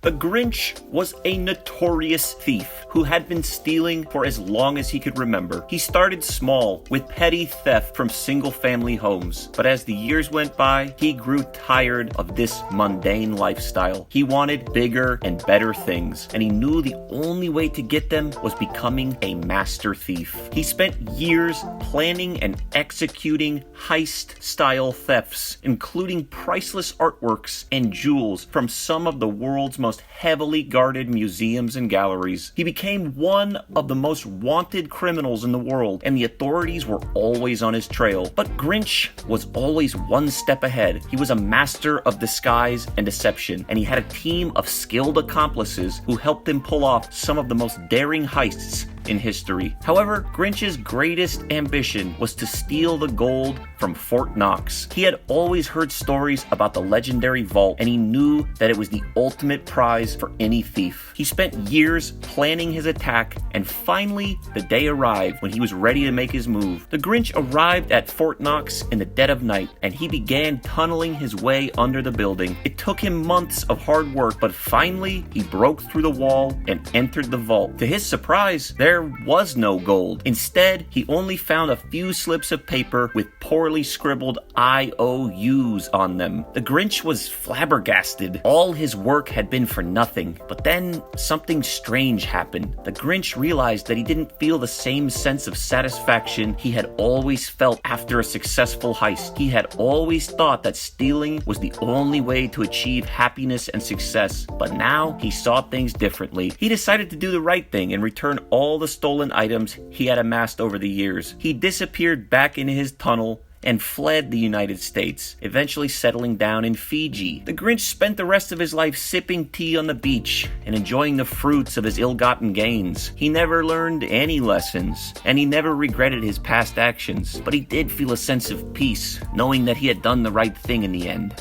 The Grinch was a notorious thief who had been stealing for as long as he could remember. He started small with petty theft from single-family homes, but as the years went by, he grew tired of this mundane lifestyle. He wanted bigger and better things, and he knew the only way to get them was becoming a master thief. He spent years planning and executing heist-style thefts, including priceless artworks and jewels from some of the world's most heavily guarded museums and galleries. He became one of the most wanted criminals in the world, and the authorities were always on his trail. But Grinch was always one step ahead. He was a master of disguise and deception, and he had a team of skilled accomplices who helped him pull off some of the most daring heists in history. However, Grinch's greatest ambition was to steal the gold from Fort Knox. He had always heard stories about the legendary vault, and he knew that it was the ultimate prize for any thief. He spent years planning his attack, and finally, the day arrived when he was ready to make his move. The Grinch arrived at Fort Knox in the dead of night, and he began tunneling his way under the building. It took him months of hard work, but finally, he broke through the wall and entered the vault. To his surprise, there was no gold. Instead, he only found a few slips of paper with poorly scribbled IOUs on them. The Grinch was flabbergasted. All his work had been for nothing. But then something strange happened. The Grinch realized that he didn't feel the same sense of satisfaction he had always felt after a successful heist. He had always thought that stealing was the only way to achieve happiness and success. But now he saw things differently. He decided to do the right thing and return all the stolen items he had amassed over the years. He disappeared back into his tunnel and fled the United States, eventually settling down in Fiji. The Grinch spent the rest of his life sipping tea on the beach and enjoying the fruits of his ill-gotten gains. He never learned any lessons, and he never regretted his past actions, but he did feel a sense of peace, knowing that he had done the right thing in the end.